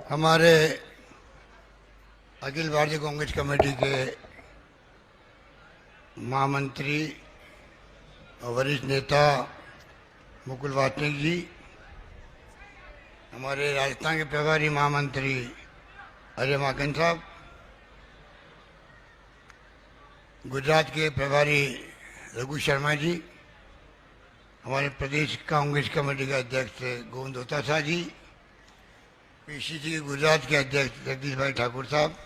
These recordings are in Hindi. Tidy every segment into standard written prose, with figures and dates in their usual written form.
हमारे अखिल भारतीय कांग्रेस कमेटी के महामंत्री और वरिष्ठ नेता मुकुल वासनिक जी, हमारे राजस्थान के प्रभारी महामंत्री अजय माकन साहब, गुजरात के प्रभारी रघु शर्मा जी, हमारे प्रदेश कांग्रेस कमेटी के अध्यक्ष गोविंद दोतासा जी, पीसीसी के गुजरात के अध्यक्ष जगदीश भाई ठाकुर साहब,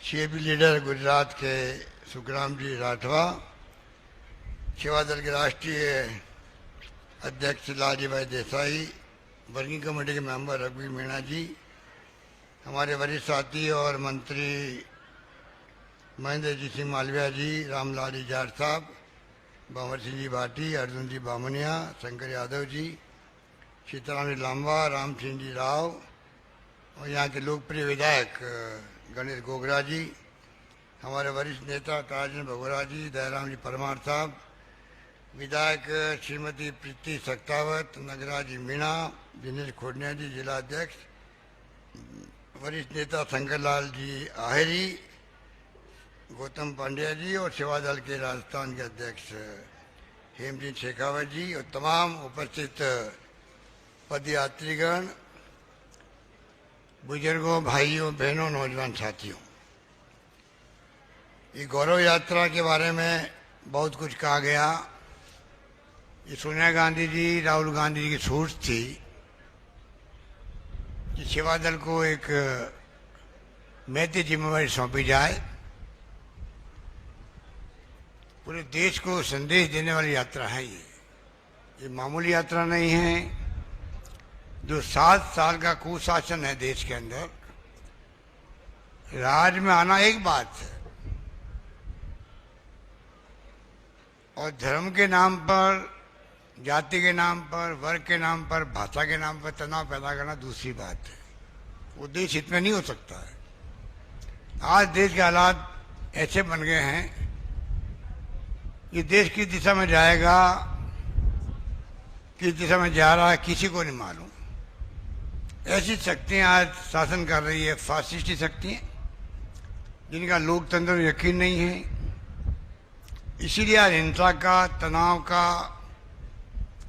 सीएपी लीडर गुजरात के सुखराम जी राठवा, सेवा दल के राष्ट्रीय अध्यक्ष लालजी भाई देसाई, वर्किंग कमेटी के मेंबर रघुवीर मीणा जी, हमारे वरिष्ठ साथी और मंत्री महेंद्र जी सिंह मालविया जी, रामलाल जी जाट साहब, भंवर सिंह जी भाटी, अर्जुन जी बामनिया, शंकर यादव जी, सीताराम जी लांबा, राम सिंह जी राव और यहाँ के लोकप्रिय विधायक गणेश गोगरा जी, हमारे वरिष्ठ नेता ताराचंद भगोरा जी, दयाराम जी परमार साहब, विधायक श्रीमती प्रीति सक्तावत, नगराज जी मीणा, दिनेश खोडनिया जी जिला अध्यक्ष, वरिष्ठ नेता शंकरलाल जी आहिरी, गौतम पांड्या जी और सेवा दल के राजस्थान के अध्यक्ष हेमचंद शेखावत जी और तमाम उपस्थित पदयात्रीगण, बुजुर्गों, भाइयों, बहनों, नौजवान साथियों, ये गौरव यात्रा के बारे में बहुत कुछ कहा गया। ये सोनिया गांधी जी, राहुल गांधी जी की सोच थी कि सेवा दल को एक महती जिम्मेवारी सौंपी जाए, पूरे देश को संदेश देने वाली यात्रा है। ये मामूली यात्रा नहीं है। जो 7 साल का कुशासन है देश के अंदर, राज में आना एक बात है और धर्म के नाम पर, जाति के नाम पर, वर्ग के नाम पर, भाषा के नाम पर तनाव पैदा करना दूसरी बात है। वो देश इतना नहीं हो सकता है। आज देश के हालात ऐसे बन गए हैं कि देश किस दिशा में जाएगा, किस दिशा में जा रहा है, किसी को नहीं मालूम। ऐसी शक्तियां आज शासन कर रही है, फासिस्टी शक्तियां, जिनका लोकतंत्र में यकीन नहीं है। इसीलिए आज हिंसा का, तनाव का,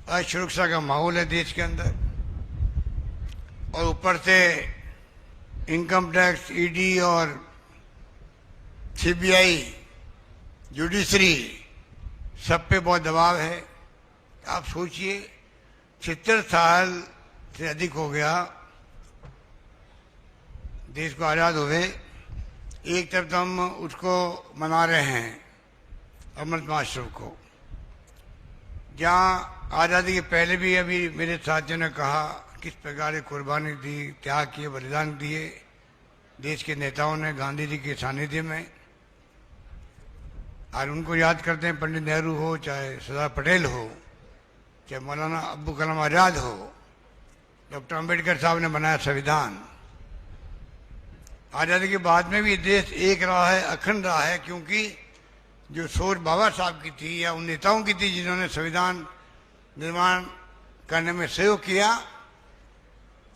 असुरक्षा का माहौल है देश के अंदर। और ऊपर से इनकम टैक्स, ईडी और सीबीआई, जुडिशरी, सब पे बहुत दबाव है। आप सोचिए, 70 साल से अधिक हो गया देश को आज़ाद हुए। एक तरफ तो हम उसको मना रहे हैं, अमृत महोत्सव को, जहाँ आज़ादी के पहले भी अभी मेरे साथियों ने कहा किस प्रकार की कुर्बानी दी, त्याग किए, बलिदान दिए देश के नेताओं ने गांधी जी के सानिध्य में। और उनको याद करते हैं, पंडित नेहरू हो, चाहे सरदार पटेल हो, चाहे मौलाना अब्दुल कलाम आज़ाद हो, डॉक्टर अंबेडकर साहब ने बनाया संविधान। आज़ादी के बाद में भी देश एक रहा है, अखंड रहा है, क्योंकि जो सोच बाबा साहब की थी या उन नेताओं की थी जिन्होंने संविधान निर्माण करने में सहयोग किया।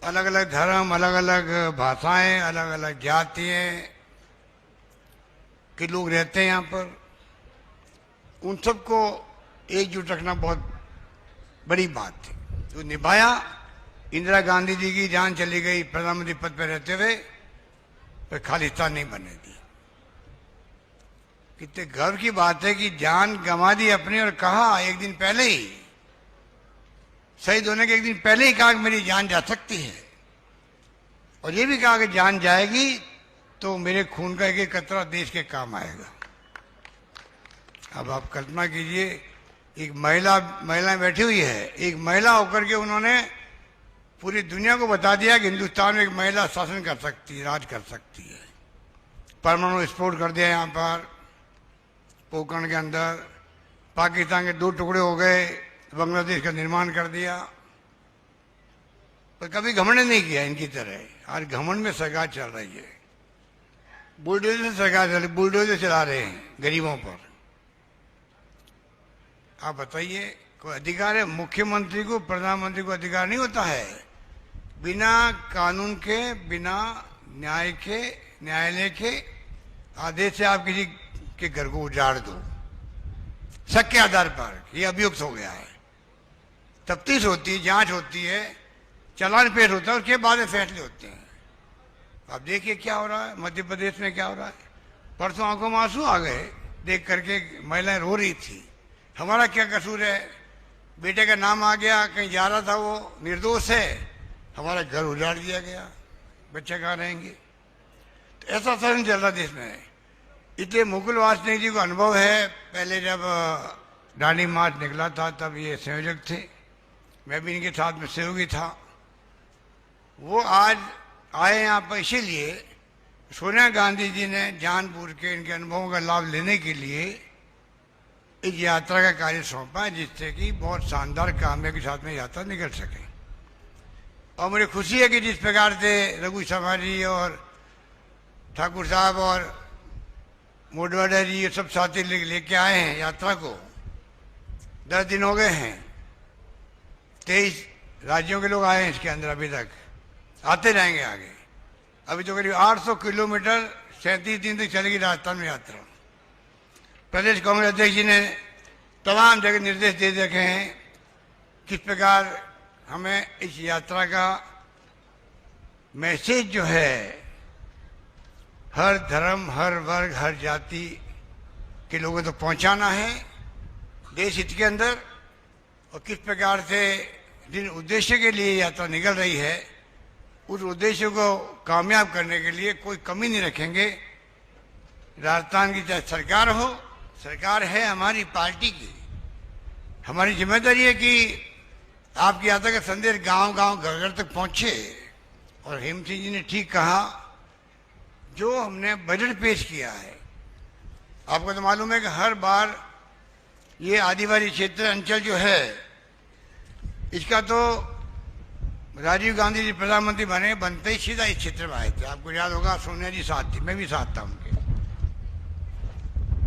अलग अलग धर्म, अलग अलग भाषाएं, अलग अलग जातियां के लोग रहते हैं यहाँ पर, उन सबको एकजुट रखना बहुत बड़ी बात थी। तो निभाया। इंदिरा गांधी जी की जान चली गई प्रधानमंत्री पद पर रहते हुए, पर खालिस्तान नहीं बनने दी। कितने गर्व की बात है कि जान गंवा दी अपनी, और कहा एक दिन पहले ही, शहीद होने के एक दिन पहले ही कहा कि मेरी जान जा सकती है। और ये भी कहा कि जान जाएगी तो मेरे खून का एक एक कतरा देश के काम आएगा। अब आप कल्पना कीजिए, एक महिला बैठी हुई है, एक महिला होकर के उन्होंने पूरी दुनिया को बता दिया कि हिंदुस्तान में एक महिला शासन कर सकती है, राज कर सकती है। परमाणु विस्फोट कर दिया यहाँ पर पोखरण के अंदर, पाकिस्तान के 2 टुकड़े हो गए, बांग्लादेश का निर्माण कर दिया। पर कभी घमंड नहीं किया इनकी तरह। आज घमंड में सरकार चल रही है, बुलडोजर से सरकार चल रही, बुलडोजर चला रहे हैं गरीबों पर। आप बताइए, कोई अधिकार है? मुख्यमंत्री को, प्रधानमंत्री को अधिकार नहीं होता है बिना कानून के, बिना न्यायालय के आदेश से आप किसी के घर को उजाड़ दो शक के आधार पर, ये अभियुक्त हो गया है। तफ्तीश होती है, जांच होती है, चालान पेश होता है, उसके बाद फैसले होते हैं। अब देखिए क्या हो रहा है मध्य प्रदेश में, क्या हो रहा है। परसों आंखों में आंसू आ गए देख करके, महिलाएं रो रही थी। हमारा क्या कसूर है, बेटे का नाम आ गया, कहीं जा रहा था, वो निर्दोष है, हमारा घर उजाड़ दिया गया, बच्चे कहाँ रहेंगे। तो ऐसा शासन चल रहा देश में। इतने मुकुल वासनिक जी को अनुभव है, पहले जब दांडी मार्च निकला था तब ये संयोजक थे, मैं भी इनके साथ में सहयोगी था। वो आज आए यहाँ पर इसीलिए सोनिया गांधी जी ने जानबूझ के इनके अनुभवों का लाभ लेने के लिए इस यात्रा का कार्य सौंपा, जिससे कि बहुत शानदार कामयाबी के साथ में यात्रा निकल सके। और मुझे खुशी है कि जिस प्रकार से रघु शर्मा जी और ठाकुर साहब और मोडवाडा जी ये सब साथी लेके आए हैं यात्रा को। 10 दिन हो गए हैं, 23 राज्यों के लोग आए हैं इसके अंदर, अभी तक आते रहेंगे आगे। अभी तो करीब 800 किलोमीटर 37 दिन तक चलेगी राजस्थान में यात्रा। प्रदेश कांग्रेस अध्यक्ष जी ने तमाम जगह निर्देश दे रखे हैं किस प्रकार हमें इस यात्रा का मैसेज जो है हर धर्म, हर वर्ग, हर जाति के लोगों तक पहुंचाना है देश हित के अंदर। और किस प्रकार से जिन उद्देश्य के लिए यात्रा निकल रही है उस उद्देश्य को कामयाब करने के लिए कोई कमी नहीं रखेंगे। राजस्थान की चाहे सरकार हो, सरकार है हमारी पार्टी की, हमारी जिम्मेदारी है कि आपकी यात्रा का संदेश गांव-गांव, घर-घर तक पहुंचे। और हेम सिंह जी ने ठीक कहा, जो हमने बजट पेश किया है, आपको तो मालूम है कि हर बार ये आदिवासी क्षेत्र अंचल जो है इसका तो राजीव गांधी जी प्रधानमंत्री बनते ही सीधा इस क्षेत्र में आए थे। आपको याद होगा सोनिया जी साथ थी, मैं भी साथ था उनके।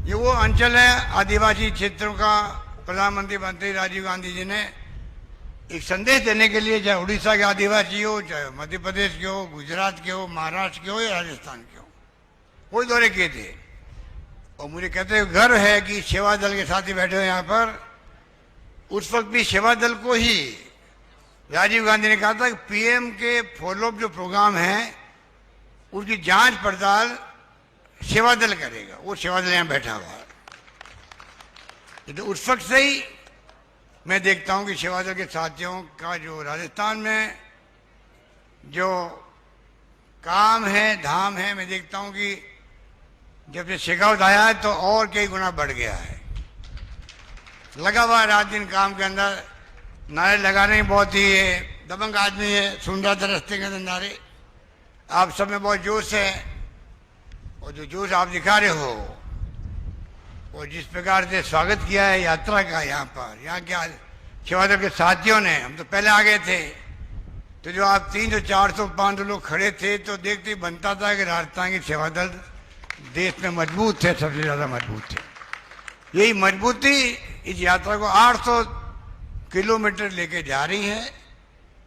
ये वो अंचल है आदिवासी क्षेत्रों का, प्रधानमंत्री बनते ही राजीव गांधी जी ने एक संदेश देने के लिए, चाहे उड़ीसा के आदिवासी हो, चाहे मध्य प्रदेश के हो, गुजरात के हो, महाराष्ट्र के हो या राजस्थान के हो, कोई दौरे किए थे। और मुझे कहते हुए गर्व है कि सेवा दल के साथी बैठे हुए यहाँ पर, उस वक्त भी सेवा दल को ही राजीव गांधी ने कहा था कि पीएम के फॉलोअप जो प्रोग्राम है उसकी जांच पड़ताल सेवा दल करेगा। वो सेवा दल यहाँ बैठा हुआ है। तो उस वक्त से ही मैं देखता हूँ कि सेवा दल के साथियों का जो राजस्थान में जो काम है, धाम है, मैं देखता हूँ कि जब से शेखावत आया है तो और कई गुना बढ़ गया है। लगा हुआ है रात दिन काम के अंदर, नारे लगाने बहुत ही दबंग आदमी है, सुन रहा था रास्ते के अंदर नारे। आप सब में बहुत जोश है और जो जोश आप दिखा रहे हो और जिस प्रकार से स्वागत किया है यात्रा का यहाँ पर, यहाँ क्या सेवा दल के साथियों ने, हम तो पहले आ गए थे, तो जो आप 300, 400, 500 लोग खड़े थे तो देखते ही बनता था कि राजस्थान की सेवा दल देश में मजबूत थे, सबसे ज्यादा मजबूत थे। यही मजबूती इस यात्रा को 800 किलोमीटर लेके जा रही है,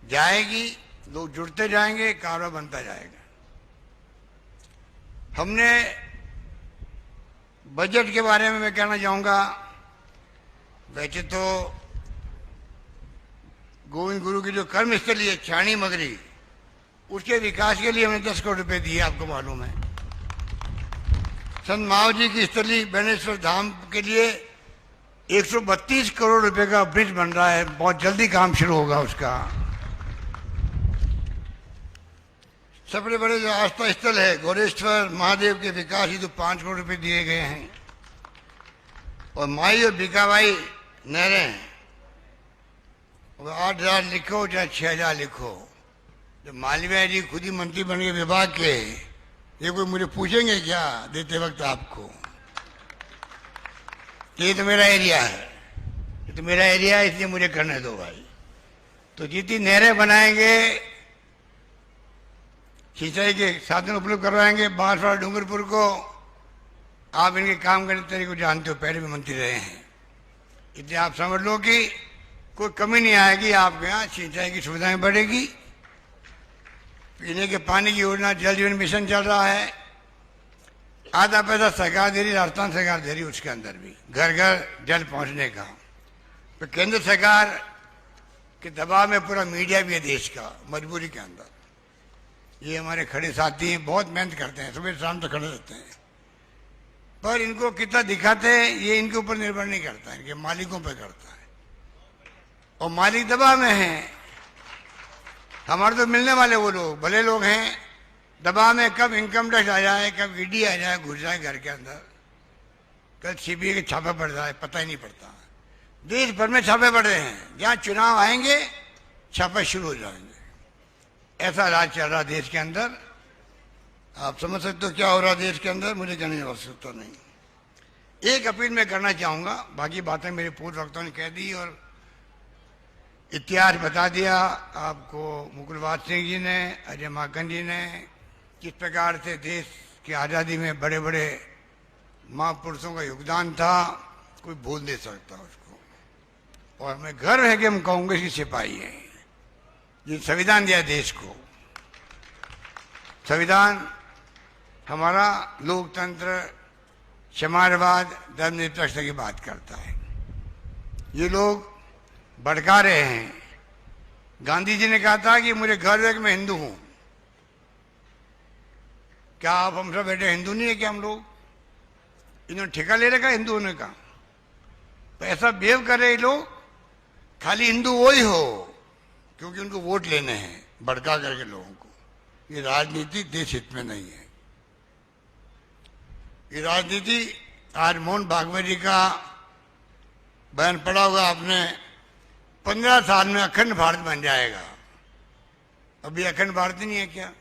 जाएगी, लोग जुड़ते जाएंगे, कारोबार बनता जाएगा। हमने बजट के बारे में मैं कहना चाहूंगा, वैसे तो गोविंद गुरु की जो कर्मस्थली है छाणी मगरी, उसके विकास के लिए हमने 10 करोड़ रुपए दिए, आपको मालूम है। संत माव जी की स्थली बेनेश्वर धाम के लिए 132 करोड़ रुपए का ब्रिज बन रहा है, बहुत जल्दी काम शुरू होगा उसका। सबसे बड़े जो आस्था स्थल है गौरेश्वर महादेव के विकास ही तो 5 करोड़ रुपए दिए गए हैं। और माई और भिकाबाई नहरें हैं, 8,000 लिखो चाहे 6,000 लिखो। जब मालवीय जी खुद ही मंत्री बन गए विभाग के, ये कोई मुझे पूछेंगे क्या देते वक्त आपको? ये तो मेरा एरिया है, ये तो मेरा एरिया है, इसलिए मुझे करने दो भाई। तो जितनी नहरें बनाएंगे, सिंचाई के साधन उपलब्ध करवाएंगे, बांसवाड़ा डूंगरपुर को, आप इनके काम करने तरीके को जानते हो, पहले भी मंत्री रहे हैं, इसलिए आप समझ लो कि कोई कमी नहीं आएगी। आपके यहाँ सिंचाई की सुविधाएं बढ़ेगी पीने के पानी की योजना जल जीवन मिशन चल रहा है, आधा पैसा सरकार दे रही, राजस्थान सरकार दे रही, उसके अंदर भी घर घर जल पहुंचने का। तो केंद्र सरकार के दबाव में पूरा मीडिया भी है देश का, मजबूरी के अंदर। ये हमारे खड़े साथी हैं, बहुत मेहनत करते हैं, सुबह शाम तक खड़े रहते हैं, पर इनको कितना दिखाते हैं ये इनके ऊपर निर्भर नहीं करता, इनके मालिकों पर करता है, और मालिक दबाव में हैं। हमारे तो मिलने वाले वो लोग भले लोग हैं, दबाव में कब इनकम टैक्स आ जाए, कब ईडी आ जाए, घुस जाए घर के अंदर, कल सीबीआई के छापे पड़ जाए, पता ही नहीं पड़ता। देश भर में छापे पड़ रहे हैं, जहां चुनाव आएंगे छापे शुरू हो जाएंगे। ऐसा राज चल रहा देश के अंदर। आप समझ सकते हो क्या हो रहा देश के अंदर, मुझे कहने की आवश्यकता नहीं। एक अपील मैं करना चाहूंगा, बाकी बातें मेरे पूर्व वक्ताओं ने कह दी और इतिहास बता दिया आपको। मुकुलवास सिंह जी ने, अजय माकन जी ने किस प्रकार से देश की आज़ादी में बड़े बड़े महापुरुषों का योगदान था, कोई भूल नहीं सकता उसको। और हमें गर्व है कि हम कांग्रेस की सिपाही हैं, ये संविधान दिया देश को। संविधान हमारा लोकतंत्र, समाजवाद, धर्मनिरपेक्षता की बात करता है। ये लोग भड़का रहे हैं। गांधी जी ने कहा था कि मुझे गर्व है कि मैं हिंदू हूं। क्या आप हम सब बेटे हिंदू नहीं है क्या हम लोग? इन्होंने ठेका ले रखा हिंदू होने का। तो ऐसा बिहेव कर रहे लोग, खाली हिंदू वो ही हो क्योंकि उनको वोट लेने हैं, भड़का करके लोगों को। ये राजनीति देश हित में नहीं है। ये राजनीति, आज मोहन भागवत जी का बयान पढ़ा होगा आपने, 15 साल में अखंड भारत बन जाएगा। अभी अखंड भारत ही नहीं है क्या?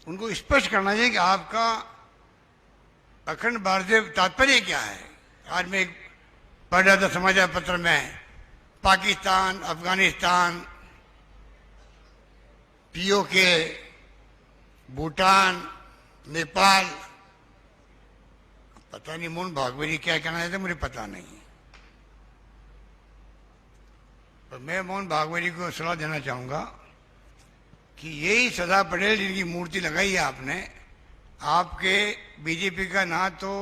उनको स्पष्ट करना चाहिए कि आपका अखंड भारत से तात्पर्य क्या है। आज मैं पढ़ रहा था समाचार पत्र में, पाकिस्तान, अफगानिस्तान, पीओके, भूटान, नेपाल, पता नहीं मोहन भागवत जी क्या कहना चाहते, मुझे पता नहीं। पर मैं मोहन भागवत जी को सलाह देना चाहूंगा कि यही सरदार पटेल जिनकी मूर्ति लगाई है आपने, आपके बीजेपी का ना तो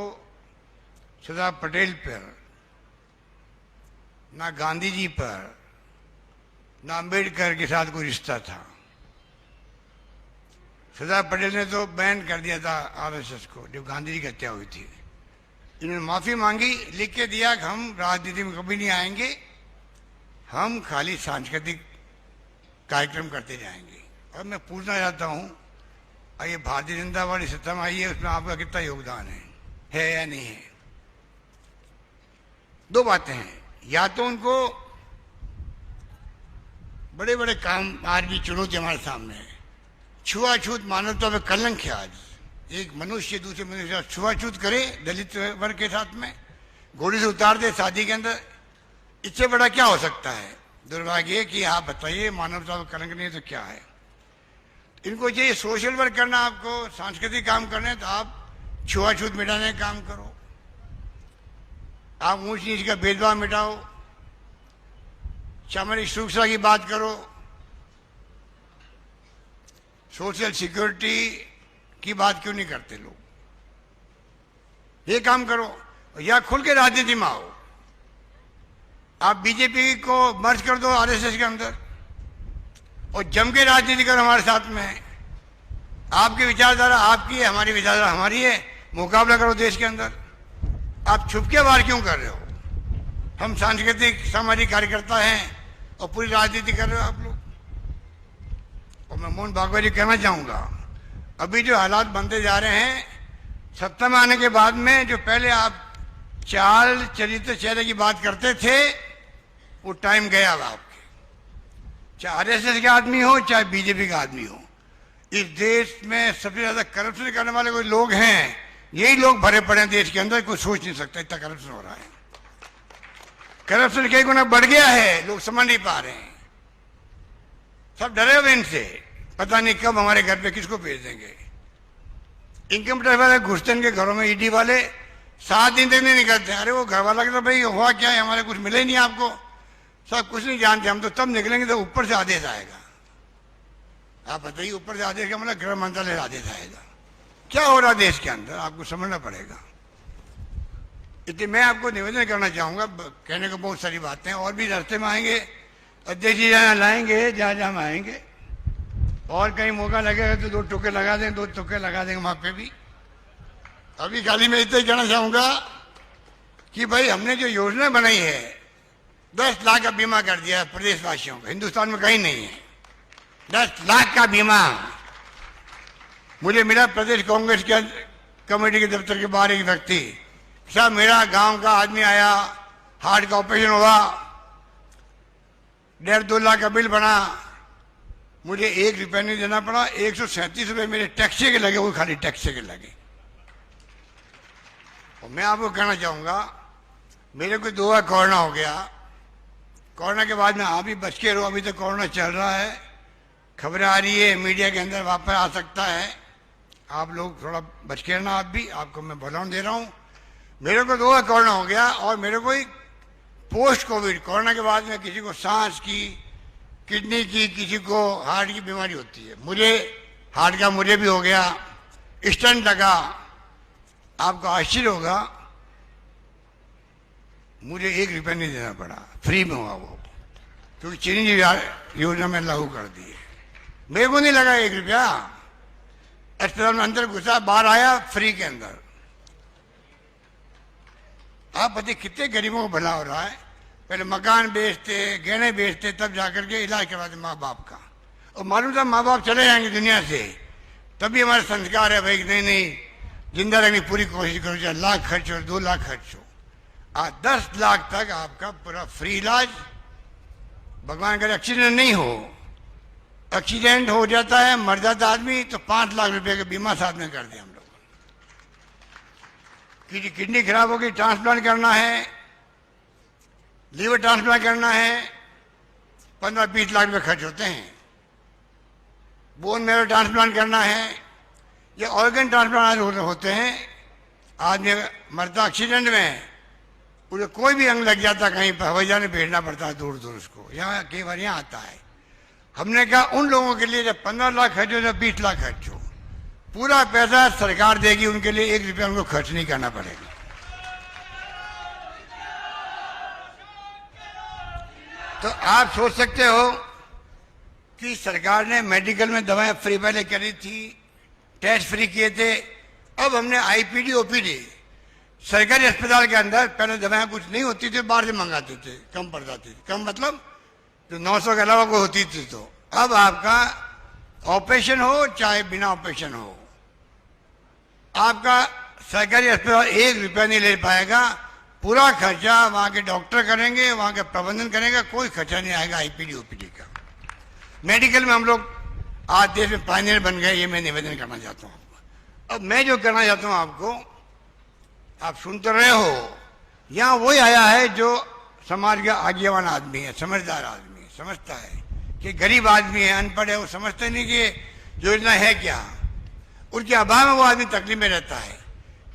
सरदार पटेल पर, ना गांधी जी पर, ना अम्बेडकर के साथ कोई रिश्ता था। सरदार पटेल ने तो बैन कर दिया था आरएसएस को जब गांधी जी की हत्या हुई थी। इन्होंने माफी मांगी, लिख के दिया कि हम राजनीति में कभी नहीं आएंगे, हम खाली सांस्कृतिक कार्यक्रम करते जाएंगे। और मैं पूछना चाहता हूं, ये भारतीय जनता पार्टी सत्ता में आई है, उसमें आपका कितना योगदान है या नहीं है? दो बातें हैं, या तो उनको बड़े बड़े काम, आज भी चुनौती हमारे सामने है, छुआछूत मानवता में कलंक है। आज एक मनुष्य दूसरे मनुष्य के साथ छुआछूत करे, दलित वर्ग के साथ में घोड़ी से उतार दे शादी के अंदर, इससे बड़ा क्या हो सकता है? दुर्भाग्य कि आप बताइए, मानवता में कलंक नहीं तो क्या है? इनको चाहिए सोशल वर्क करना, आपको सांस्कृतिक काम करने, तो आप छुआछूत मिटाने का काम करो, आप ऊंच नीच का भेदभाव मिटाओ, सामाजिक सुरक्षा की बात करो, सोशल सिक्योरिटी की बात क्यों नहीं करते लोग? ये काम करो, या खुल के राजनीति में आओ। आप बीजेपी को मर्ज कर दो आरएसएस के अंदर और जम के राजनीति करो हमारे साथ में। आपकी विचारधारा आपकी है, हमारी विचारधारा हमारी है, मुकाबला करो देश के अंदर। आप छुप के बाहर क्यों कर रहे हो? हम सांस्कृतिक सामाजिक कार्यकर्ता हैं और पूरी राजनीति कर रहे हो आप लोग। और मैं मोहन भागवत जी कहना चाहूंगा, अभी जो हालात बनते जा रहे हैं, सत्ता में आने के बाद में जो पहले आप चाल चरित्र चेहरे की बात करते थे, वो टाइम गया अब आपके। चाहे आरएसएस के आदमी हो, चाहे बीजेपी का आदमी हो, इस देश में सबसे ज्यादा करप्शन करने वाले कोई लोग हैं, यही लोग भरे पड़े हैं देश के अंदर। कोई सोच नहीं सकता इतना करप्शन हो रहा है। करप्शन कई गुना बढ़ गया है, लोग समझ नहीं पा रहे हैं, सब डरे हुए इनसे, पता नहीं कब हमारे घर पे किसको भेज देंगे। इनकम टैक्स वाले घुसते इनके घरों में, ईडी वाले 7 दिन तक नहीं निकलते। अरे वो घर वाला कहता भाई हुआ क्या है, हमारे कुछ मिले नहीं आपको, सब कुछ नहीं जानते, हम तो तब निकलेंगे तो ऊपर से आदेश आएगा। आप बताइए, ऊपर से आदेश का मतलब गृह मंत्रालय से आदेश आएगा। क्या हो रहा देश के अंदर आपको समझना पड़ेगा। इसलिए मैं आपको निवेदन करना चाहूंगा, कहने को बहुत सारी बातें और भी रास्ते में आएंगे, अध्यक्ष जी जहाँ लाएंगे, जहाँ जहाँ आएंगे, और कहीं मौका लगेगा तो 2 टुके लगा देंगे, 2 टुके लगा देंगे वहां पे भी। अभी खाली मैं इतना ही कहना चाहूंगा कि भाई हमने जो योजना बनाई है, 10 लाख का बीमा कर दिया प्रदेशवासियों को, हिंदुस्तान में कहीं नहीं है 10 लाख का बीमा। मुझे मिला प्रदेश कांग्रेस के कमेटी के दफ्तर के बाहर एक व्यक्ति, साहब मेरा गांव का आदमी आया, हार्ट का ऑपरेशन हुआ, 1.5-2 लाख का बिल बना, मुझे 1 रुपया नहीं देना पड़ा, 137 रुपये मेरे टैक्सी के लगे, वो खाली टैक्सी के लगे। और मैं आपको कहना चाहूंगा, मेरे को 2 बार कोरोना हो गया, कोरोना के बाद में आप भी बच के रहो, अभी तो कोरोना चल रहा है, खबरें आ रही है मीडिया के अंदर वापस आ सकता है, आप लोग थोड़ा बच के रहना। आप भी, आपको मैं भलान दे रहा हूं। मेरे को 2 बार कोरोना हो गया और मेरे को पोस्ट कोविड, कोरोना के बाद में किसी को सांस की, किडनी की, किसी को हार्ट की बीमारी होती है, मुझे हार्ट का मुझे भी हो गया, स्टंट लगा। आपको आश्चर्य होगा, मुझे 1 रुपया नहीं देना पड़ा, फ्री में हुआ वो, क्योंकि चिरंजीवी योजना में लागू कर दी है। मेरे को नहीं लगा 1 रुपया, अस्पताल में अंदर घुसा, बाहर आया फ्री के अंदर। आप बताइए कितने गरीबों को भला हो रहा है। पहले मकान बेचते, गहने बेचते, तब जाकर के इलाज करवाते माँ बाप का, और मालूम था माँ बाप चले जाएंगे दुनिया से, तभी हमारा संस्कार है भाई नहीं नहीं जिंदा रहने की पूरी कोशिश करो, चाहे लाख खर्च हो, 2 लाख खर्च हो। 10 लाख तक आपका पूरा फ्री इलाज। भगवान करे एक्सीडेंट नहीं हो, एक्सीडेंट हो जाता है, मर जाता आदमी, तो 5 लाख रुपए का बीमा साथ में कर दिया हम लोग। किडनी खराब होगी, ट्रांसप्लांट करना है, लीवर ट्रांसप्लांट करना है, 15-20 लाख रुपए खर्च होते हैं। बोन मैरो ट्रांसप्लांट करना है, या ऑर्गन ट्रांसप्लांट होते हैं। आदमी मरता एक्सीडेंट में, उसे कोई भी अंग लग जाता, कहीं पर हवाई जहाज में भेजना पड़ता है दूर दूर उसको, यहाँ कई बार यहाँ आता है। हमने कहा उन लोगों के लिए जब 15 लाख खर्च हो, जब 20 लाख खर्च हो, पूरा पैसा सरकार देगी, उनके लिए 1 रुपया उनको खर्च नहीं करना पड़ेगा। तो आप सोच सकते हो कि सरकार ने मेडिकल में दवाएं फ्री पहले करी थी, टेस्ट फ्री किए थे, अब हमने आईपीडी ओपीडी सरकारी अस्पताल के अंदर पहले दवाएं कुछ नहीं होती थी, बाहर से मंगाते थे, कम पड़ जाती थी, कम मतलब जो 900 के अलावा कोई होती थी। तो अब आपका ऑपरेशन हो चाहे बिना ऑपरेशन हो, आपका सरकारी अस्पताल 1 रुपया नहीं ले पाएगा, पूरा खर्चा वहां के डॉक्टर करेंगे, वहां के प्रबंधन करेंगे, कोई खर्चा नहीं आएगा आईपीडी ओपीडी का। मेडिकल में हम लोग आज देश में पायनियर बन गए, ये मैं निवेदन करना चाहता हूँ। अब मैं जो करना चाहता हूँ आपको, आप सुन तो रहे हो, यहाँ वही आया है जो समाज का आज्ञावान आदमी है, समझदार आदमी है, समझता है कि गरीब आदमी है, अनपढ़ है, वो समझते नहीं कि योजना है क्या, उनके अभाव में वो आदमी तकलीफ में रहता है।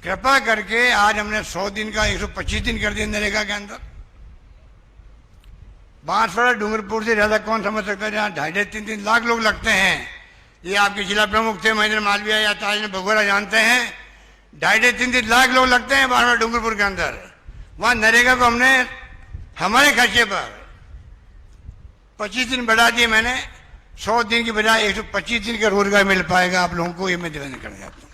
कृपा करके आज हमने 100 दिन का 125 दिन कर दिया नरेगा के अंदर। बांसवाड़ा डूंगरपुर से ज्यादा कौन समझ सकता है, जहाँ 2.5-3 लाख लोग लगते हैं। ये आपके जिला प्रमुख थे महेंद्र मालवीय या ताज भगोरा जानते हैं, 2.5-3 लाख लोग लगते हैं बांसवाड़ा डूंगरपुर के अंदर। वहां नरेगा को हमने हमारे खर्चे पर 25 दिन बढ़ा दिए मैंने, 100 दिन की बजाय 125 दिन का रोजगार मिल पाएगा आप लोगों को, ये मैं निवेदन करना चाहता हूँ।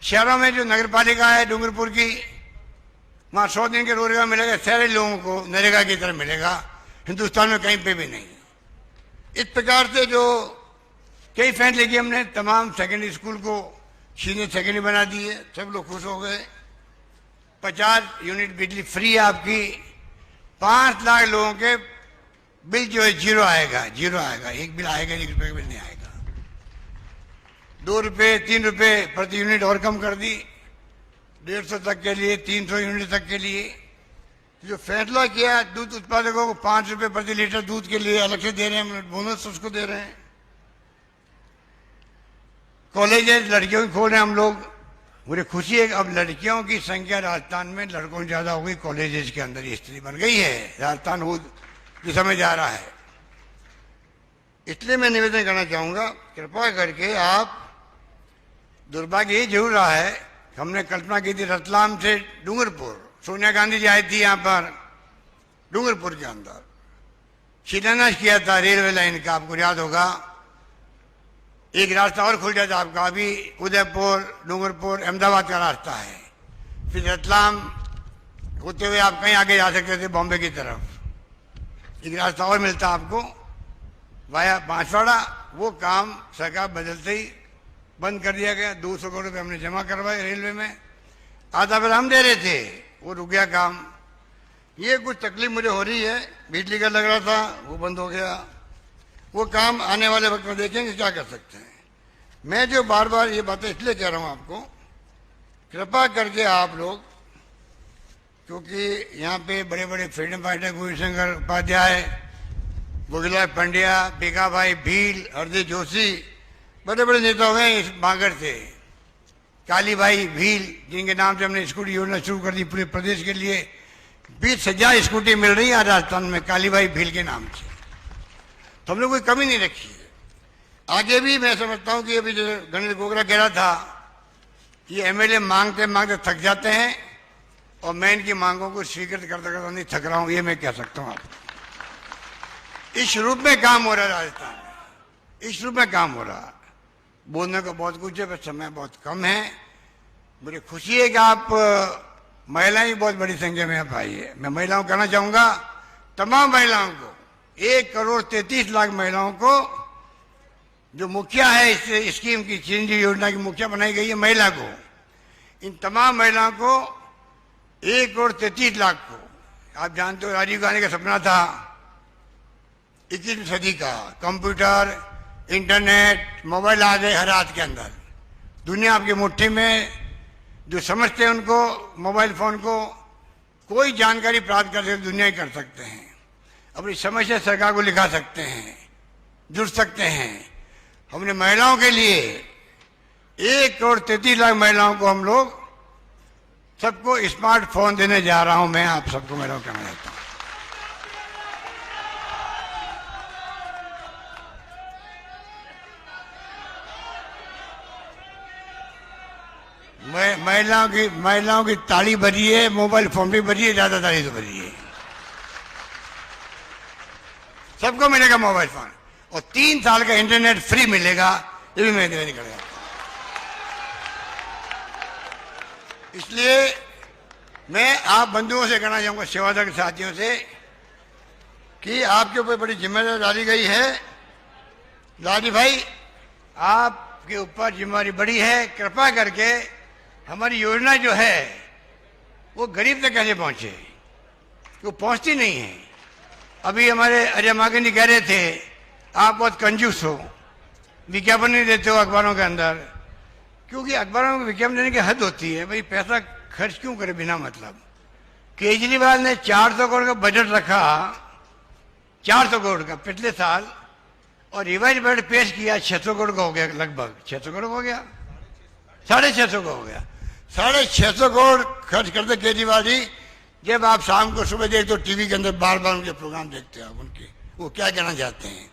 शहरों में जो नगर पालिका है डूंगरपुर की, वहां 100 दिन के रोजगार मिलेगा, सारे लोगों को नरेगा की तरह मिलेगा, हिंदुस्तान में कहीं पे भी नहीं। इस प्रकार से जो कई फैसले किए हमने, तमाम सेकेंडरी स्कूल को सीनियर सेकेंडरी बना दिए, सब लोग खुश हो गए। 50 यूनिट बिजली फ्री आपकी, 5 लाख लोगों के बिल जो है जीरो आएगा, जीरो आएगा, एक बिल आएगा, 1 रुपये का बिल नहीं आएगा। 2 रुपये 3 रुपये प्रति यूनिट और कम कर दी, 150 तक के लिए, 300 यूनिट तक के लिए। जो फैसला किया दूध उत्पादकों को 5 रुपये प्रति लीटर दूध के लिए अलग से दे रहे हैं, बोनस उसको दे रहे हैं। कॉलेजेस लड़कियों की खोल रहे हैं हम लोग, मुझे खुशी है कि अब लड़कियों की संख्या राजस्थान में लड़कों से ज्यादा हो गई, कॉलेजेस के अंदर ये स्थिति बन गई है, राजस्थान हो जो समय जा रहा है। इसलिए मैं निवेदन करना चाहूँगा, कृपा करके आप, दुर्भाग्य ये जरूर रहा है, हमने कल्पना की थी रतलाम से डूंगरपुर, सोनिया गांधी जी आई थी यहाँ पर डूंगरपुर के अंदर, शिलान्यास किया था रेलवे लाइन का, आपको याद होगा। एक रास्ता और खुल जाता आपका, अभी उदयपुर, डूंगरपुर, अहमदाबाद का रास्ता है, फिर रतलाम होते हुए आप कहीं आगे जा सकते थे बॉम्बे की तरफ, एक रास्ता और मिलता आपको वाया बांसवाड़ा। वो काम सरकार बदलते ही बंद कर दिया गया। 200 करोड़ रुपये हमने जमा करवाए रेलवे में, आधा बिल हम दे रहे थे, वो रुक गया काम। ये कुछ तकलीफ मुझे हो रही है, बिजली का लग रहा था वो बंद हो गया, वो काम आने वाले वक्त में देखेंगे क्या कर सकते हैं। मैं जो बार बार ये बातें इसलिए कह रहा हूँ आपको, कृपा करके आप लोग, क्योंकि यहाँ पे बड़े बड़े फ्रीडम फाइटर गुरुशंकर उपाध्याय, गोविंद पंड्या, बीका भाई भील, हरदीप जोशी, बड़े बड़े नेता हुए हैं इस बांगर से, काली भाई भील, जिनके नाम से हमने स्कूटी योजना शुरू कर दी पूरे प्रदेश के लिए। 20,000 स्कूटी मिल रही है राजस्थान में काली भाई भील के नाम से, तो हम लोग कोई कमी नहीं रखी है। आगे भी मैं समझता हूँ कि अभी जो गणेश गोगरा कह रहा था, ये एमएलए मांगते मांगते थक जाते हैं, और मैं इनकी मांगों को स्वीकृत करता करता नहीं थक रहा हूँ, ये मैं कह सकता हूँ आपको। इस रूप में काम हो रहा है राजस्थान में, इस रूप में काम हो रहा है। बोलने को बहुत कुछ है, पर समय बहुत कम है। मुझे खुशी है कि आप महिलाएं भी बहुत बड़ी संख्या में आप आई है। मैं महिलाओं को कहना चाहूंगा, तमाम महिलाओं को, 1,33,00,000 महिलाओं को, जो मुखिया है इस स्कीम की, चिरंजीवी योजना की मुखिया बनाई गई है महिला को, इन तमाम महिलाओं को 1,33,00,000 को, आप जानते हो राजीव गांधी का सपना था 21वीं सदी का, कंप्यूटर, इंटरनेट, मोबाइल आ गए हर हाथ के अंदर, दुनिया आपकी मुट्ठी में। जो समझते हैं उनको, मोबाइल फोन को, कोई जानकारी प्राप्त कर सकते, दुनिया ही कर सकते हैं, अपनी समस्या सरकार को लिखा सकते हैं, जुड़ सकते हैं। हमने महिलाओं के लिए 1,33,00,000 महिलाओं को हम लोग सबको स्मार्टफोन देने जा रहा हूं। मैं आप सबको महिलाओं को कहना चाहता हूं, महिलाओं की ताली बजी है, मोबाइल फोन भी बजी है, ज्यादा ताली तो बजी है। सबको मिलेगा मोबाइल फोन, और 3 साल का इंटरनेट फ्री मिलेगा, ये भी मैं निवेदन करूंगा। इसलिए मैं आप बंधुओं से कहना चाहूंगा, सेवादल के साथियों से, कि आपके ऊपर बड़ी जिम्मेदारी डाली गई है। लाली भाई, आपके ऊपर जिम्मेदारी बड़ी है। कृपा करके हमारी योजना जो है वो गरीब तक कैसे पहुंचे, वो पहुंचती नहीं है। अभी हमारे अजय मागन जी कह रहे थे, आप बहुत कंजूस हो, विज्ञापन नहीं देते हो अखबारों के अंदर, क्योंकि अखबारों को विज्ञापन देने की हद होती है। भाई पैसा खर्च क्यों करे बिना मतलब। केजरीवाल ने 400 करोड़ का बजट रखा, 400 करोड़ का पिछले साल, और रिवाइज बजट पेश किया 600 करोड़ का हो गया, लगभग 600 करोड़ हो गया, 650 का हो गया। 650 करोड़ खर्च करते केजरीवाल जी। जब आप शाम को सुबह देखते हो टीवी के अंदर बार बार उनके प्रोग्राम देखते हो, आप उनके वो क्या कहना चाहते हैं।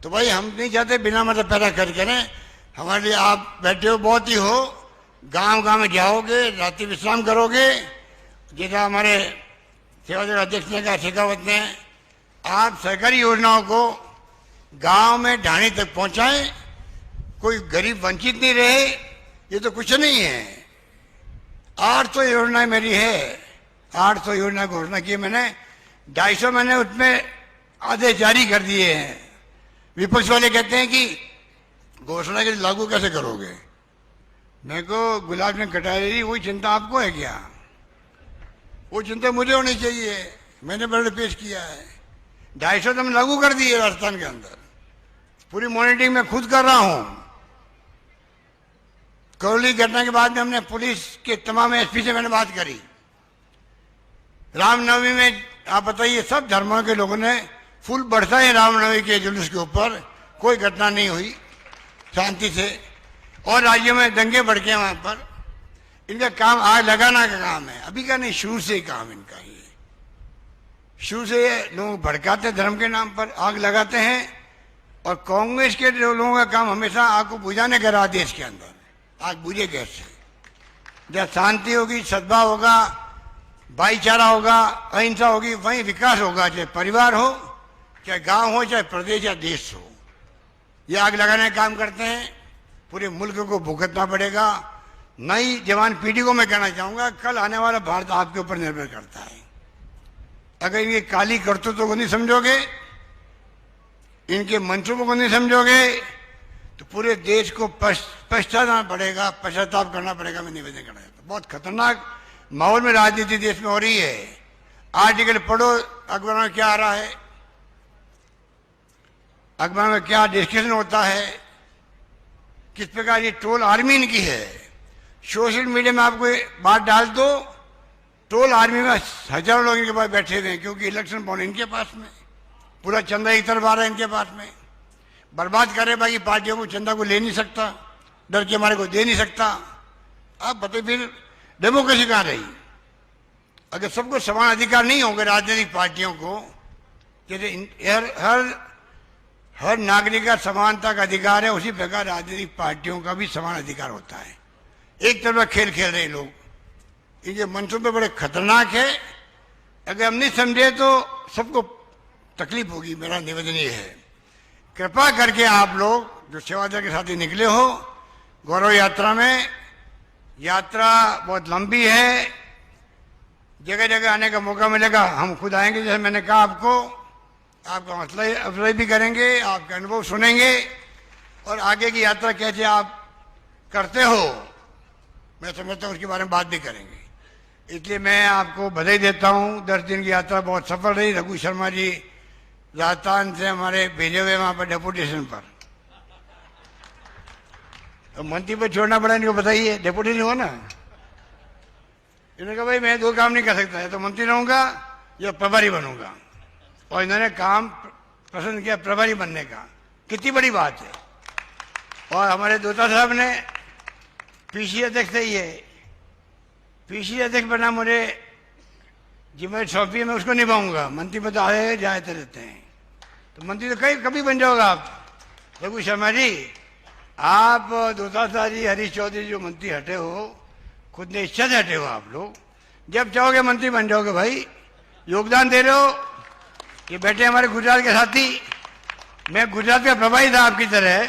तो भाई हम नहीं चाहते बिना मतलब पैसा खर्च करें। हमारे लिए आप बैठे हो, बहुत ही हो, गांव गांव में जाओगे, रात्रि विश्राम करोगे, जैसा हमारे सेवादल अध्यक्ष ने कहा, शेखावत ने, आप सरकारी योजनाओं को गांव में ढाणी तक पहुंचाएं, कोई गरीब वंचित नहीं रहे। ये तो कुछ नहीं है। 800 योजनाएं मेरी है, 800 योजना की घोषणा की मैंने, 250 मैंने उसमें आधे जारी कर दिए हैं। विपक्ष वाले कहते हैं कि घोषणा के लागू कैसे करोगे। मेरे को गुलाब ने कटाई, वही चिंता आपको है क्या? वो चिंता मुझे होनी चाहिए, मैंने बजट पेश किया है। 250 तो मैं लागू कर दिए राजस्थान के अंदर, पूरी मॉनिटरिंग मैं खुद कर रहा हूं। करौली घटना के बाद में हमने पुलिस के तमाम एसपी से मैंने बात करी। रामनवमी में आप बताइए, सब धर्मों के लोगों ने फूल बरसाए रामनवमी के जुलूस के ऊपर, कोई घटना नहीं हुई, शांति से। और राज्यों में दंगे भड़के वहां पर। इनका काम आग लगाना का काम है, अभी का नहीं, शुरू से ही काम इनका ही है। शुरू से लोग भड़काते धर्म के नाम पर, आग लगाते हैं, और कांग्रेस के लोगों का काम हमेशा आग को बुझाने का रहा देश के अंदर। आग बुझे कैसे? जब शांति होगी, सद्भाव होगा, भाईचारा होगा, अहिंसा होगी, वहीं विकास होगा। चाहे परिवार हो, चाहे गांव हो, चाहे प्रदेश या देश हो। ये आग लगाने का काम करते हैं, पूरे मुल्क को भुगतना पड़ेगा। नई जवान पीढ़ी को मैं कहना चाहूंगा, कल आने वाला भारत आपके ऊपर निर्भर करता है। अगर इनके काली करतूतों को नहीं समझोगे, इनके मंसूबों को नहीं समझोगे, तो पूरे देश को पछताना पड़ेगा, पश्चाताप करना पड़ेगा। मैं निवेदन करना चाहता हूं। बहुत खतरनाक माहौल में राजनीति देश में हो रही है। आर्टिकल पढ़ो अखबार में क्या आ रहा है, अखबार में क्या डिस्कशन होता है, किस प्रकार ये ट्रोल आर्मी इनकी है। सोशल मीडिया में आपको बात डाल दो, ट्रोल आर्मी में हजारों लोग इनके पास बैठे हुए हैं, क्योंकि इलेक्शन बॉन्ड इनके पास में, पूरा चंदा एक तरफ आ रहा है इनके पास में। बर्बाद करे बाकी पार्टियों को, चंदा को ले नहीं सकता, डर के हमारे को दे नहीं सकता। आप बताइए फिर डेमोक्रेसी कहाँ रही? अगर सबको समान अधिकार नहीं होंगे राजनीतिक पार्टियों को, जैसे हर नागरिक का समानता का अधिकार है, उसी प्रकार राजनीतिक पार्टियों का भी समान अधिकार होता है। एक तरफ खेल खेल रहे लोग, इनके मंसूबे बड़े खतरनाक है। अगर हम नहीं समझे तो सबको तकलीफ होगी। मेरा निवेदन ये है, कृपा करके आप लोग जो सेवादल के साथ ही निकले हो गौरव यात्रा में, यात्रा बहुत लंबी है, जगह जगह आने का मौका मिलेगा, हम खुद आएंगे। जैसे मैंने कहा आपको, आपका हौसला अफजाई भी करेंगे, आपके अनुभव सुनेंगे, और आगे की यात्रा कैसे आप करते हो मैं समझता हूँ उसके बारे में बात भी करेंगे। इसलिए मैं आपको बधाई देता हूँ। 10 दिन की यात्रा बहुत सफल रही। रघु शर्मा जी राजस्थान से हमारे भेजे हुए वहाँ पर डेपुटेशन पर, तो मंत्री पर छोड़ना पड़ा इनको, बताइए डेपुटेशन हुआ ना। इन्होंने कहा भाई मैं 2 काम नहीं कर सकता, या तो मंत्री रहूंगा या प्रभारी बनूंगा, और इन्होंने काम पसंद किया प्रभारी बनने का। कितनी बड़ी बात है। और हमारे दोता साहब ने पीसी अध्यक्ष से ये पीसी अध्यक्ष बना, मुझे जिम्मेदारी सौंपी है, मैं उसको निभाऊंगा। मंत्री पद आए जाते रहते हैं, तो मंत्री तो कभी बन जाओगे आप। रघु शर्मा जी, आप दोता साहब जी, हरीश चौधरी जो मंत्री हटे हो, खुद ने इच्छा से हटे हो आप लोग। जब चाहोगे मंत्री बन जाओगे भाई, योगदान दे रहे हो। ये बैठे हमारे गुजरात के साथी, मैं गुजरात का प्रभारी था आपकी तरह,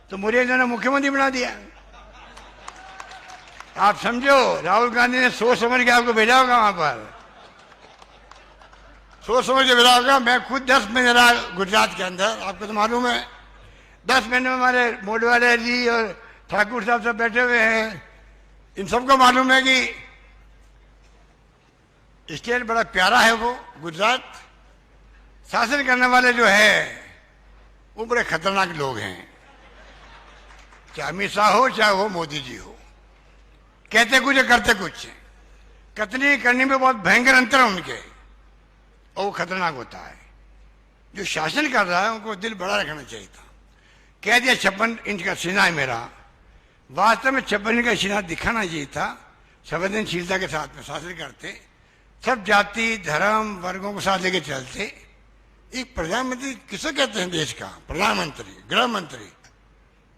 तो मुझे इन्होंने मुख्यमंत्री बना दिया। आप समझो, राहुल गांधी ने सोच समझ के आपको भेजा होगा वहां पर, सोच समझ के भेजा होगा। मैं खुद 10 महीने रहा गुजरात के अंदर, आपको तो मालूम है। 10 महीने में हमारे मोडवाले जी और ठाकुर साहब सब बैठे हुए हैं। इन सबको मालूम है कि स्टेट बड़ा प्यारा है वो गुजरात। शासन करने वाले जो है वो बड़े खतरनाक लोग हैं, चाहे अमित शाह हो, चाहे वो मोदी जी हो। कहते कुछ है, करते कुछ है। कथनी करने में बहुत भयंकर अंतर है उनके, और वो खतरनाक होता है। जो शासन कर रहा है उनको दिल बड़ा रखना चाहिए था। कह दिया 56 इंच का सीना है मेरा, वास्तव में 56 इंच का सीना दिखाना चाहिए था। संवेदनशीलता के साथ में शासन करते, सब जाति धर्म वर्गों को साथ लेके चलते। एक प्रधानमंत्री किसे कहते हैं देश का? प्रधानमंत्री, गृह मंत्री।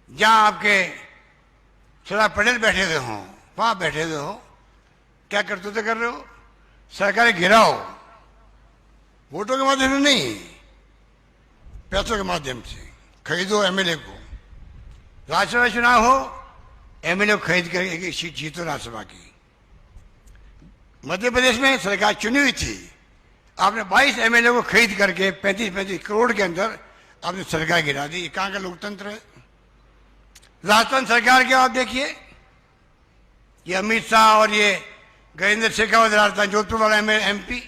जहां आपके सरदार पटेल बैठे हुए हों, वहां बैठे हुए हो, क्या करतूते कर रहे हो? सरकार गिराओ, वोटों के माध्यम से नहीं, पैसों के माध्यम से खरीदो एमएलए को। राज्यसभा चुनाव हो, एमएलए को खरीद कर एक सीट जीतो राज्यसभा की। मध्य प्रदेश में सरकार चुनी हुई थी, आपने 22 एमएलए को खरीद करके 35-35 करोड़ के अंदर आपने सरकार गिरा दी। कहाँ का लोकतंत्र है? राजस्थान सरकार के आप देखिए, ये अमित शाह और ये गजेंद्र शेखावत राजस्थान जोधपुर वाला एमपी,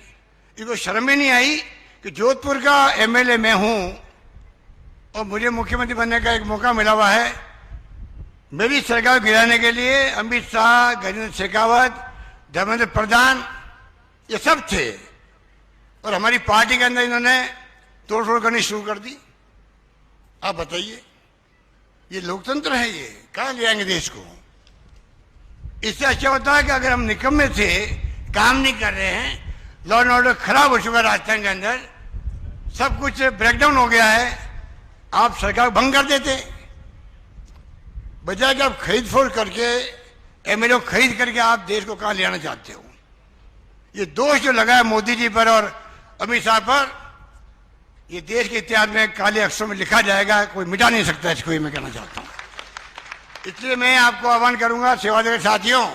इनको शर्म ही नहीं आई कि जोधपुर का एमएलए मैं हूं और मुझे मुख्यमंत्री बनने का एक मौका मिला हुआ है। मेरी सरकार गिराने के लिए अमित शाह, गजेंद्र शेखावत, धर्मेंद्र प्रधान, ये सब थे, और हमारी पार्टी के अंदर इन्होंने तोड़फोड़ करनी शुरू कर दी। आप बताइए, ये लोकतंत्र है? ये कहाँ ले आएंगे देश को? इससे अच्छा होता है कि अगर हम निकम्मे थे, काम नहीं कर रहे हैं, लॉ एंड ऑर्डर खराब हो चुका है राजस्थान के अंदर, सब कुछ ब्रेकडाउन हो गया है, आप सरकार भंग कर देते, बजाय कि आप खरीद फोड़ करके एमएलए खरीद करके आप देश को कहां ले आना चाहते हो। ये दोष जो लगा है मोदी जी पर और अमित शाह पर, ये देश के इतिहास में काले अक्षरों में लिखा जाएगा, कोई मिटा नहीं सकता इसको, ये मैं कहना चाहता हूं। इसलिए मैं आपको आह्वान करूंगा सेवादल के साथियों,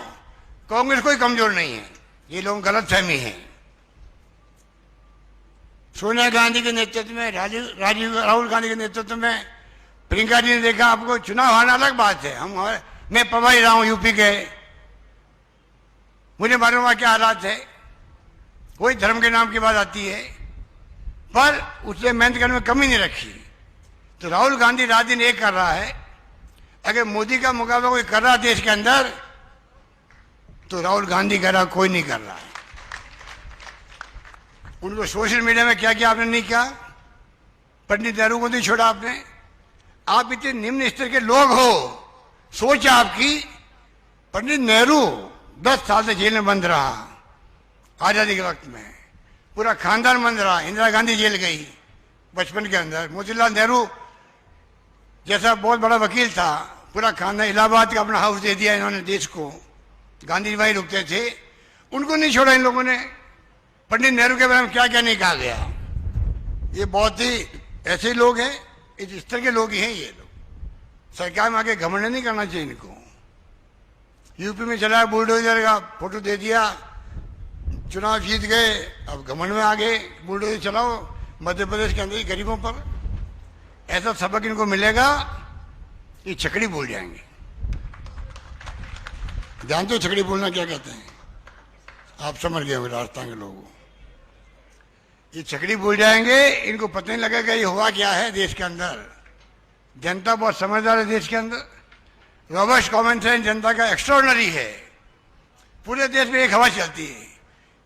कांग्रेस कोई कमजोर नहीं है, ये लोग गलत फहमी है। सोनिया गांधी के नेतृत्व में, राहुल गांधी के नेतृत्व में प्रियंका जी ने देखा, आपको चुनाव हारना अलग बात है, मैं पवा ही रहा हूं यूपी के, मुझे मालूम है क्या हालात है, कोई धर्म के नाम की बात आती है, पर उसने मेहनत करने में कमी नहीं रखी। तो राहुल गांधी रात दिन एक कर रहा है, अगर मोदी का मुकाबला कोई कर रहा है देश के अंदर, तो राहुल गांधी कर रहा, कोई नहीं कर रहा है। उनको सोशल मीडिया में क्या क्या आपने नहीं किया, पंडित नेहरू को नहीं छोड़ा आपने। आप इतने निम्न स्तर के लोग हो, सोच आपकी, पंडित नेहरू 10 साल से जेल में बंद रहा आजादी के वक्त में, पूरा खानदान बंद रहा, इंदिरा गांधी जेल गई बचपन के अंदर, मोतीलाल नेहरू जैसा बहुत बड़ा वकील था, पूरा खानदान, इलाहाबाद का अपना हाउस दे दिया इन्होंने देश को, गांधी जी वहीं रुकते थे, उनको नहीं छोड़ा इन लोगों ने। पंडित नेहरू के बारे में क्या क्या नहीं कहा गया। ये बहुत ही ऐसे लोग हैं, इस स्तर के लोग ही हैं ये लोग। सरकार में आके घमंड नहीं करना चाहिए इनको। यूपी में चला बुलडोजर का फोटो दे दिया, चुनाव जीत गए, अब घमंड में आ गए, बुलडोजर चलाओ मध्य प्रदेश के अंदर ही गरीबों पर। ऐसा सबक इनको मिलेगा, ये छकड़ी बोल जाएंगे। जानते हो छकड़ी बोलना क्या कहते हैं? आप समझ गए होंगे राजस्थान के लोगों। ये छकड़ी बोल जाएंगे, इनको पता नहीं लगेगा ये हुआ क्या है देश के अंदर। जनता बहुत समझदार है देश के अंदर, रॉबस्ट कॉमन सेंस जनता का एक्स्ट्राऑर्डिनरी है। पूरे देश में एक हवा चलती है।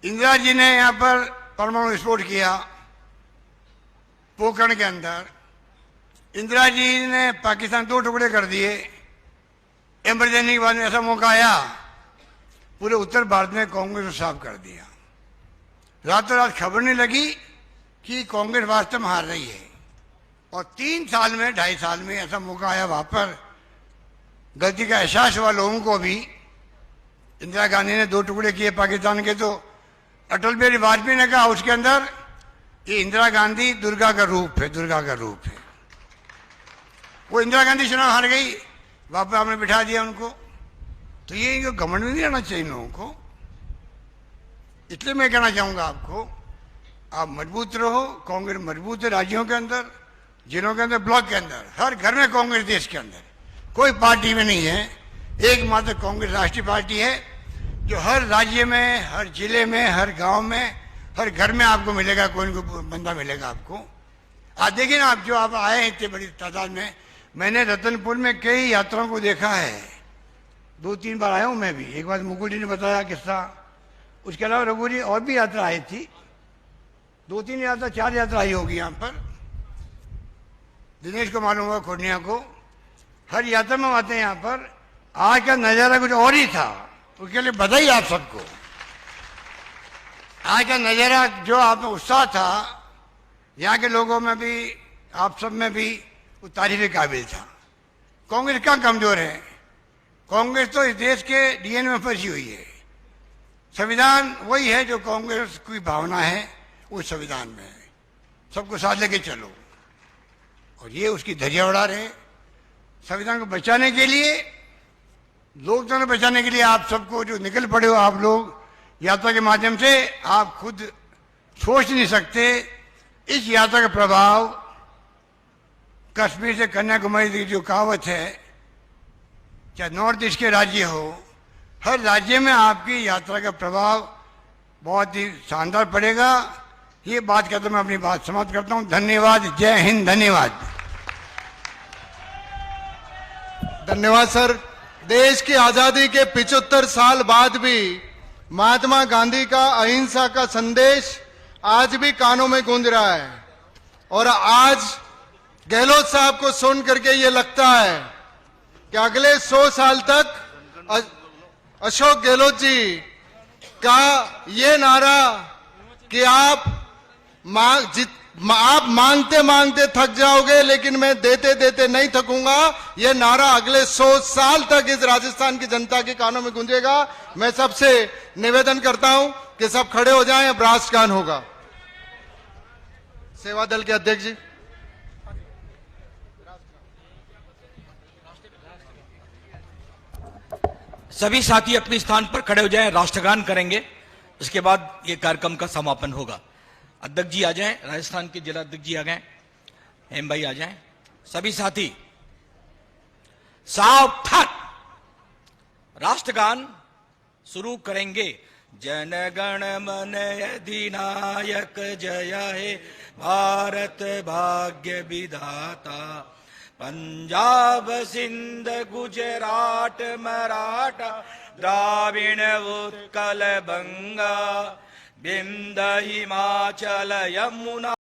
इंदिरा जी ने यहाँ पर परमाणु विस्फोट किया पोखरण के अंदर, इंदिरा जी ने पाकिस्तान 2 टुकड़े कर दिए। इमरजेंसी के बाद में ऐसा मौका आया, पूरे उत्तर भारत में कांग्रेस को साफ कर दिया। रातों रात खबर नहीं लगी कि कांग्रेस वास्तव में हार रही है। और 3 साल में, 2.5 साल में ऐसा मौका आया, वहां पर गलती का एहसास हुआ लोगों को भी। इंदिरा गांधी ने 2 टुकड़े किए पाकिस्तान के, तो अटल बिहारी वाजपेयी ने कहा उसके अंदर, ये इंदिरा गांधी दुर्गा का रूप है, दुर्गा का रूप है। वो इंदिरा गांधी चुनाव हार गई, वापस आपने बिठा दिया उनको। तो ये इनको घमंड नहीं रहना चाहिए लोगों को। इसलिए मैं कहना चाहूंगा आपको, आप मजबूत रहो। कांग्रेस मजबूत है राज्यों के अंदर, जिलों के अंदर, ब्लॉक के अंदर, हर घर में कांग्रेस देश के अंदर, कोई पार्टी में नहीं है। एकमात्र कांग्रेस राष्ट्रीय पार्टी है जो हर राज्य में, हर जिले में, हर गांव में, हर घर में आपको मिलेगा, कोई न कोई बंदा मिलेगा आपको। आज देखिए ना, आप जो आप आए हैं इतनी बड़ी तादाद में, मैंने रतनपुर में कई यात्राओं को देखा है। 2-3 बार आया हूं मैं भी। एक बार मुकुल जी ने बताया किस्सा, उसके अलावा रघु जी और भी यात्रा आई थी, 2-3 यात्रा, 4 यात्रा आई होगी यहाँ पर। दिनेश को मालूम होगा, खुर्निया को। हर यात्रा में आते हैं यहाँ पर। आज का नजारा कुछ और ही था, उसके लिए बधाई आप सबको। आज का नजारा जो आप में उत्साह था, यहाँ के लोगों में भी, आप सब में भी, वो तारीफ के काबिल था। कांग्रेस कहाँ कमजोर है? कांग्रेस तो इस देश के डीएनए में फंसी हुई है। संविधान वही है जो कांग्रेस की भावना है, उस संविधान में है। सबको साथ लेके चलो, और ये उसकी धज्जियां उड़ा रहे। संविधान को बचाने के लिए, लोकतंत्र बचाने के लिए आप सबको जो निकल पड़े हो, आप लोग यात्रा के माध्यम से, आप खुद सोच नहीं सकते इस यात्रा का प्रभाव। कश्मीर से कन्याकुमारी की जो कहावत है, चाहे नॉर्थ ईस्ट के राज्य हो, हर राज्य में आपकी यात्रा का प्रभाव बहुत ही शानदार पड़ेगा। ये बात कहते मैं अपनी बात समाप्त करता हूं। धन्यवाद। जय हिंद। धन्यवाद। धन्यवाद सर। देश की आजादी के 75 साल बाद भी महात्मा गांधी का अहिंसा का संदेश आज भी कानों में गूंज रहा है। और आज गहलोत साहब को सुन करके ये लगता है कि अगले 100 साल तक अशोक गहलोत जी का ये नारा कि आप आप मांगते मांगते थक जाओगे, लेकिन मैं देते देते नहीं थकूंगा। यह नारा अगले 100 साल तक इस राजस्थान की जनता के कानों में गूंजेगा। मैं सबसे निवेदन करता हूं कि सब खड़े हो जाएं, अब राष्ट्रगान होगा। सेवा दल के अध्यक्ष जी। सभी साथी अपने स्थान पर खड़े हो जाएं, राष्ट्रगान करेंगे। इसके बाद ये कार्यक्रम का समापन होगा। अध्यक्ष जी आ जाएं, राजस्थान के जिला अध्यक्ष जी आ गए, हेम भाई आ जाएं। सभी साथी सावधान, राष्ट्रगान शुरू करेंगे। जन गण मन अधिनायक जय हे भारत भाग्य विधाता, पंजाब सिंध गुजरात मराठा द्राविण उत्कल बंगा, विंध्य हिमाचल यमुना